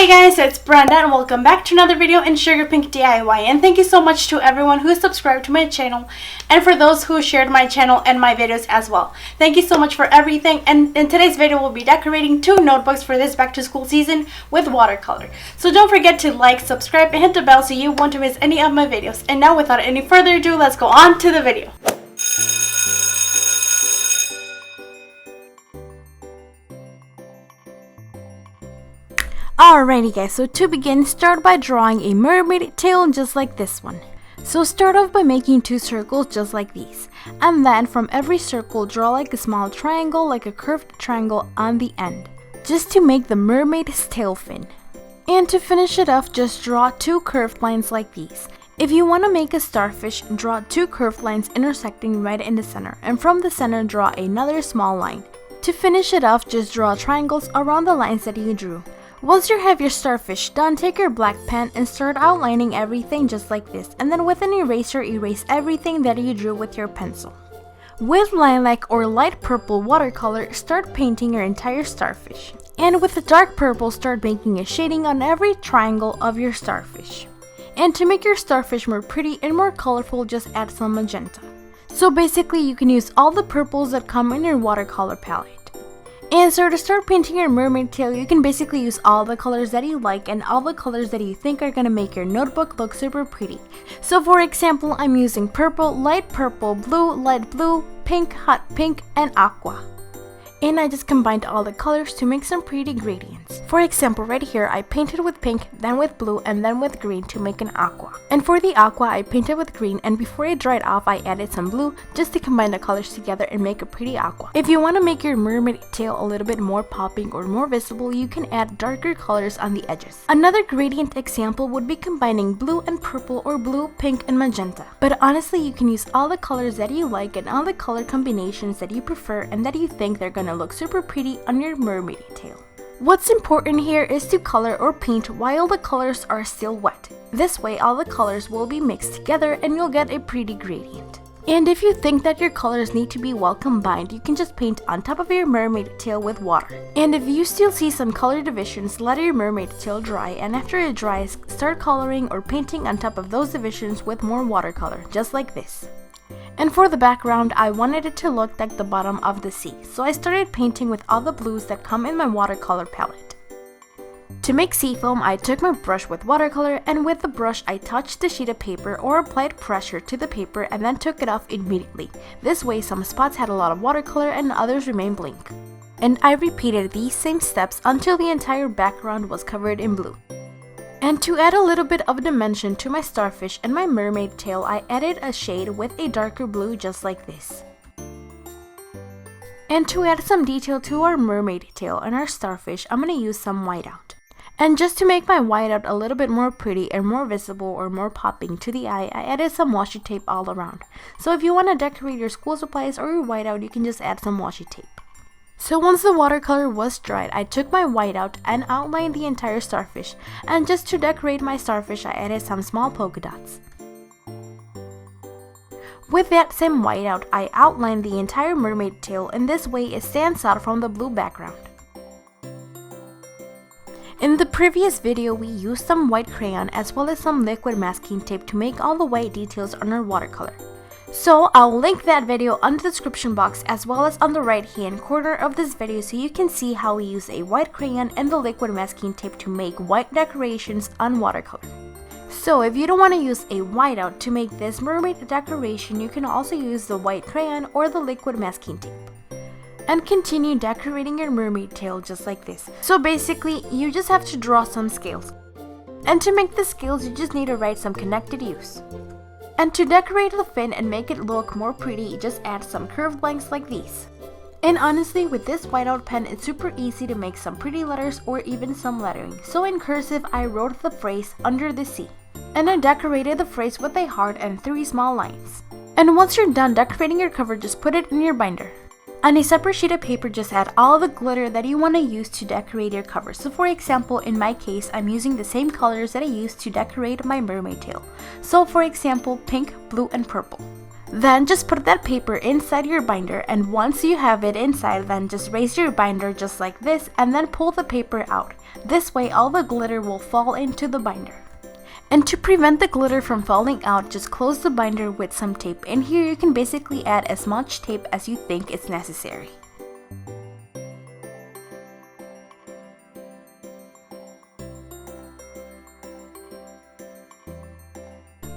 Hey guys, it's Brenda and welcome back to another video in SugarPinkDIY, and thank you so much to everyone who subscribed to my channel and for those who shared my channel and my videos as well. Thank you so much for everything, and in today's video we'll be decorating 2 notebooks for this back to school season with watercolor. So don't forget to like, subscribe, and hit the bell so you won't miss any of my videos. And now without any further ado, let's go on to the video. Alrighty guys, so to begin, start by drawing a mermaid tail just like this one. So start off by making 2 circles just like these, and then from every circle draw like a small triangle, like a curved triangle on the end, just to make the mermaid's tail fin. And to finish it off, just draw 2 curved lines like these. If you want to make a starfish, draw 2 curved lines intersecting right in the center, and from the center draw another small line. To finish it off, just draw triangles around the lines that you drew. Once you have your starfish done, take your black pen and start outlining everything just like this, and then with an eraser, erase everything that you drew with your pencil. With lilac or light purple watercolor, start painting your entire starfish. And with the dark purple, start making a shading on every triangle of your starfish. And to make your starfish more pretty and more colorful, just add some magenta. So basically you can use all the purples that come in your watercolor palette. And so to start painting your mermaid tail, you can basically use all the colors that you like and all the colors that you think are going to make your notebook look super pretty. So for example, I'm using purple, light blue, pink, hot pink, and aqua. And I just combined all the colors to make some pretty gradients. For example, right here, I painted with pink, then with blue, and then with green to make an aqua. And for the aqua, I painted with green, and before it dried off, I added some blue just to combine the colors together and make a pretty aqua. If you want to make your mermaid tail a little bit more popping or more visible, you can add darker colors on the edges. Another gradient example would be combining blue and purple or blue, pink, and magenta. But honestly, you can use all the colors that you like and all the color combinations that you prefer and that you think they're gonna look super pretty on your mermaid tail. What's important here is to color or paint while the colors are still wet. This way all the colors will be mixed together and you'll get a pretty gradient. And if you think that your colors need to be well combined, you can just paint on top of your mermaid tail with water. And if you still see some color divisions, let your mermaid tail dry, and after it dries, start coloring or painting on top of those divisions with more watercolor, just like this. And for the background, I wanted it to look like the bottom of the sea, so I started painting with all the blues that come in my watercolor palette. To make sea foam, I took my brush with watercolor, and with the brush I touched the sheet of paper or applied pressure to the paper and then took it off immediately. This way some spots had a lot of watercolor and others remained blank. And I repeated these same steps until the entire background was covered in blue. And to add a little bit of dimension to my starfish and my mermaid tail, I added a shade with a darker blue just like this. And to add some detail to our mermaid tail and our starfish, I'm going to use some whiteout. And just to make my whiteout a little bit more pretty and more visible or more popping to the eye, I added some washi tape all around. So if you want to decorate your school supplies or your whiteout, you can just add some washi tape. So once the watercolor was dried, I took my whiteout and outlined the entire starfish, and just to decorate my starfish, I added some small polka dots. With that same whiteout, I outlined the entire mermaid tail, and this way it stands out from the blue background. In the previous video, we used some white crayon as well as some liquid masking tape to make all the white details on our watercolor. So I'll link that video on the description box as well as on the right hand corner of this video so you can see how we use a white crayon and the liquid masking tape to make white decorations on watercolor. So if you don't want to use a whiteout to make this mermaid decoration, you can also use the white crayon or the liquid masking tape. And continue decorating your mermaid tail just like this. So basically, you just have to draw some scales. And to make the scales, you just need to write some connected use. And to decorate the fin and make it look more pretty, just add some curved lines like these. And honestly, with this whiteout pen, it's super easy to make some pretty letters or even some lettering. So in cursive, I wrote the phrase "under the sea." And I decorated the phrase with a heart and 3 small lines. And once you're done decorating your cover, just put it in your binder. On a separate sheet of paper, just add all the glitter that you want to use to decorate your cover. So for example, in my case, I'm using the same colors that I used to decorate my mermaid tail. So for example, pink, blue, and purple. Then just put that paper inside your binder, and once you have it inside, then just raise your binder just like this and then pull the paper out. This way all the glitter will fall into the binder. And to prevent the glitter from falling out, just close the binder with some tape, and here you can basically add as much tape as you think is necessary.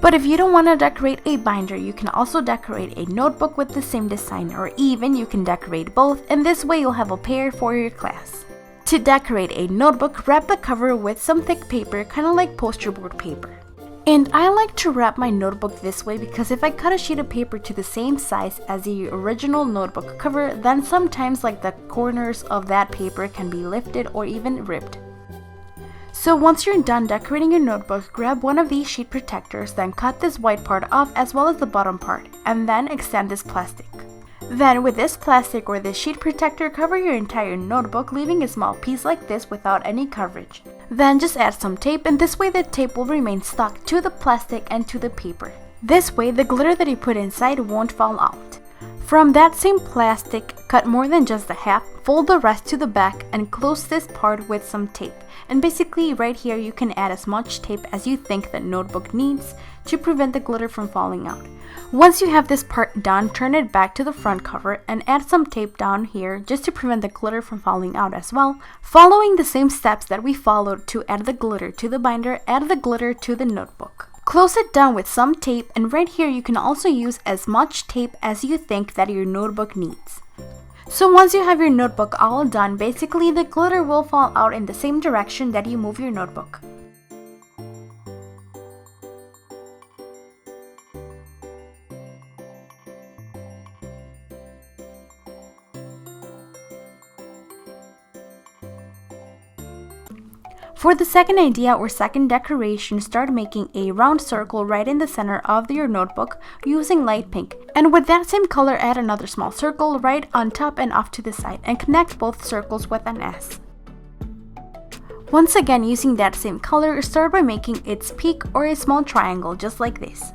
But if you don't want to decorate a binder, you can also decorate a notebook with the same design, or even you can decorate both, and this way you'll have a pair for your class. To decorate a notebook, wrap the cover with some thick paper, kind of like poster board paper. And I like to wrap my notebook this way because if I cut a sheet of paper to the same size as the original notebook cover, then sometimes like the corners of that paper can be lifted or even ripped. So once you're done decorating your notebook, grab one of these sheet protectors, then cut this white part off as well as the bottom part, and then extend this plastic. Then with this plastic or this sheet protector, cover your entire notebook, leaving a small piece like this without any coverage. Then just add some tape, and this way the tape will remain stuck to the plastic and to the paper. This way the glitter that you put inside won't fall out. From that same plastic, cut more than just the half, fold the rest to the back, and close this part with some tape. And basically right here you can add as much tape as you think the notebook needs to prevent the glitter from falling out. Once you have this part done, turn it back to the front cover and add some tape down here just to prevent the glitter from falling out as well. Following the same steps that we followed to add the glitter to the binder, add the glitter to the notebook. Close it down with some tape, and right here you can also use as much tape as you think that your notebook needs. So once you have your notebook all done, basically the glitter will fall out in the same direction that you move your notebook. For the second idea or second decoration, start making a round circle right in the center of your notebook using light pink. And with that same color, add another small circle right on top and off to the side, and connect both circles with an S. Once again, using that same color, start by making its peak or a small triangle just like this.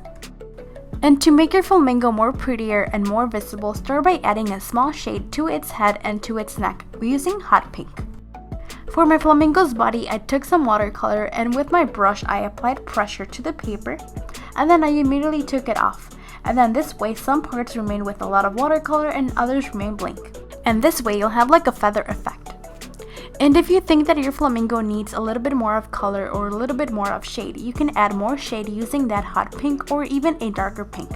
And to make your flamingo more prettier and more visible, start by adding a small shade to its head and to its neck using hot pink. For my flamingo's body, I took some watercolor, and with my brush I applied pressure to the paper, and then I immediately took it off. And then this way some parts remain with a lot of watercolor and others remain blank. And this way you'll have like a feather effect. And if you think that your flamingo needs a little bit more of color or a little bit more of shade, you can add more shade using that hot pink or even a darker pink.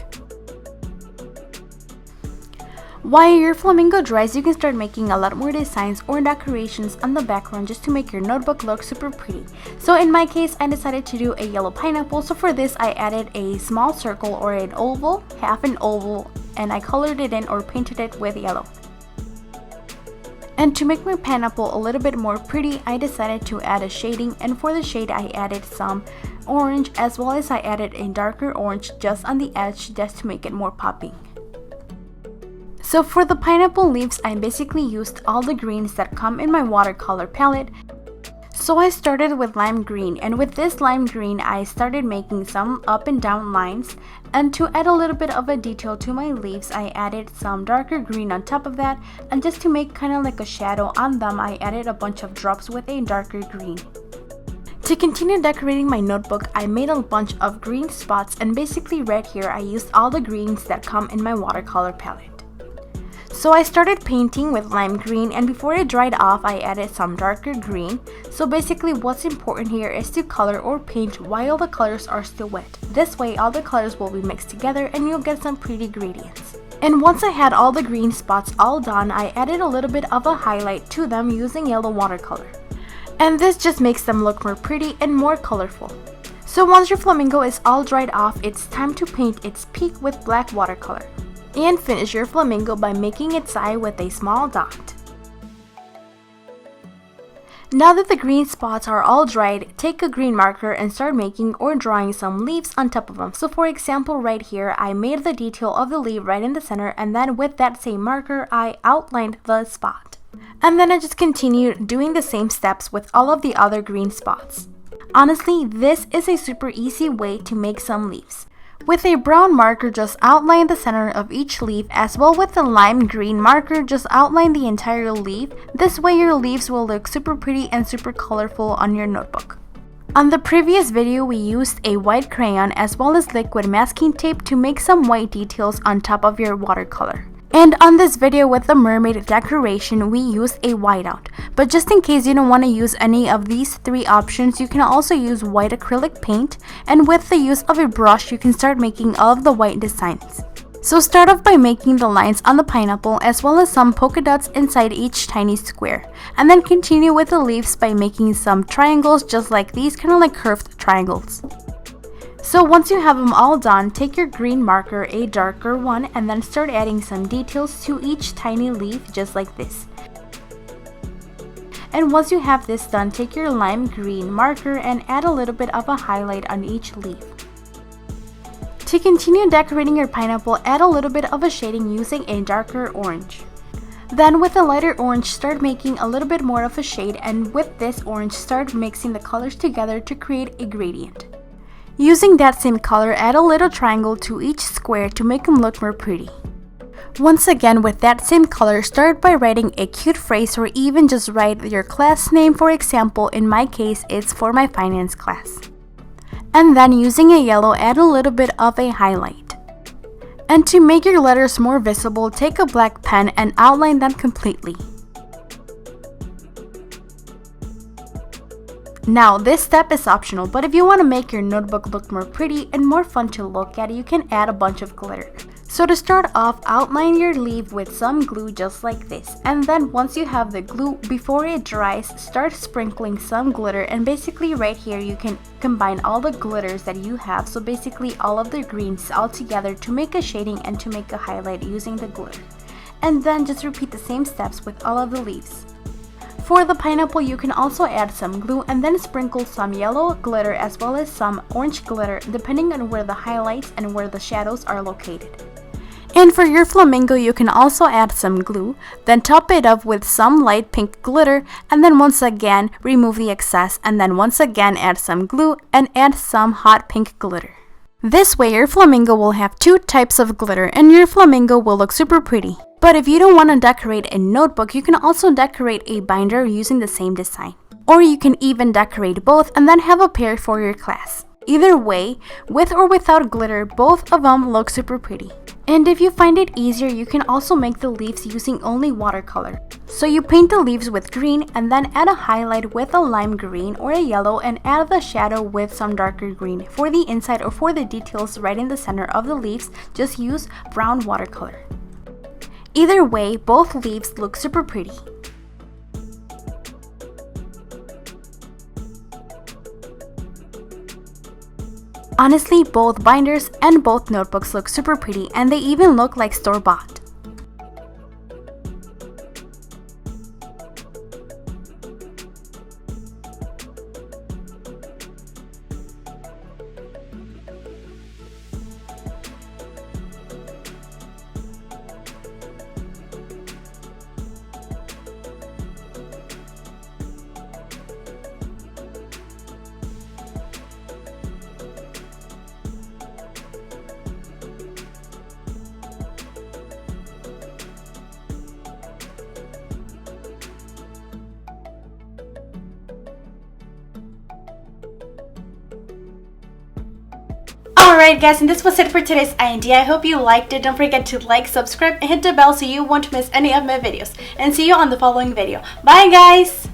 While your flamingo dries, you can start making a lot more designs or decorations on the background just to make your notebook look super pretty. So in my case, I decided to do a yellow pineapple, so for this I added a small circle or an oval, half an oval, and I colored it in or painted it with yellow. And to make my pineapple a little bit more pretty, I decided to add a shading, and for the shade I added some orange as well as I added a darker orange just on the edge just to make it more popping. So for the pineapple leaves, I basically used all the greens that come in my watercolor palette. So I started with lime green, and with this lime green I started making some up and down lines, and to add a little bit of a detail to my leaves I added some darker green on top of that, and just to make kind of like a shadow on them I added a bunch of drops with a darker green. To continue decorating my notebook, I made a bunch of green spots, and basically right here I used all the greens that come in my watercolor palette. So I started painting with lime green, and before it dried off I added some darker green. So basically what's important here is to color or paint while the colors are still wet. This way all the colors will be mixed together and you'll get some pretty gradients. And once I had all the green spots all done, I added a little bit of a highlight to them using yellow watercolor. And this just makes them look more pretty and more colorful. So once your flamingo is all dried off, it's time to paint its peak with black watercolor. And finish your flamingo by making its eye with a small dot. Now that the green spots are all dried, take a green marker and start making or drawing some leaves on top of them. So for example right here, I made the detail of the leaf right in the center, and then with that same marker I outlined the spot. And then I just continued doing the same steps with all of the other green spots. Honestly, this is a super easy way to make some leaves. With a brown marker, just outline the center of each leaf, as well with the lime green marker, just outline the entire leaf. This way your leaves will look super pretty and super colorful on your notebook. On the previous video, we used a white crayon as well as liquid masking tape to make some white details on top of your watercolor. And on this video with the mermaid decoration, we used a whiteout. But just in case you don't want to use any of these three options, you can also use white acrylic paint, and with the use of a brush, you can start making all of the white designs. So start off by making the lines on the pineapple as well as some polka dots inside each tiny square. And then continue with the leaves by making some triangles just like these, kind of like curved triangles. So once you have them all done, take your green marker, a darker one, and then start adding some details to each tiny leaf just like this. And once you have this done, take your lime green marker and add a little bit of a highlight on each leaf. To continue decorating your pineapple, add a little bit of a shading using a darker orange. Then with a lighter orange, start making a little bit more of a shade, and with this orange, start mixing the colors together to create a gradient. Using that same color, add a little triangle to each square to make them look more pretty. Once again, with that same color, start by writing a cute phrase or even just write your class name. For example, in my case, it's for my finance class. And then using a yellow, add a little bit of a highlight. And to make your letters more visible, take a black pen and outline them completely. Now, this step is optional, but if you want to make your notebook look more pretty and more fun to look at, you can add a bunch of glitter. So to start off, outline your leaf with some glue just like this. And then once you have the glue, before it dries, start sprinkling some glitter. And basically right here, you can combine all the glitters that you have. So basically all of the greens all together to make a shading and to make a highlight using the glitter. And then just repeat the same steps with all of the leaves. For the pineapple, you can also add some glue and then sprinkle some yellow glitter as well as some orange glitter depending on where the highlights and where the shadows are located. And for your flamingo, you can also add some glue, then top it up with some light pink glitter, and then once again remove the excess, and then once again add some glue and add some hot pink glitter. This way your flamingo will have two types of glitter and your flamingo will look super pretty. But if you don't want to decorate a notebook, you can also decorate a binder using the same design. Or you can even decorate both and then have a pair for your class. Either way, with or without glitter, both of them look super pretty. And if you find it easier, you can also make the leaves using only watercolor. So you paint the leaves with green and then add a highlight with a lime green or a yellow and add the shadow with some darker green. For the inside or for the details right in the center of the leaves, just use brown watercolor. Either way, both leaves look super pretty. Honestly, both binders and both notebooks look super pretty, and they even look like store-bought. Alright guys, and this was it for today's idea. I hope you liked it. Don't forget to like, subscribe, and hit the bell so you won't miss any of my videos. And see you on the following video. Bye guys!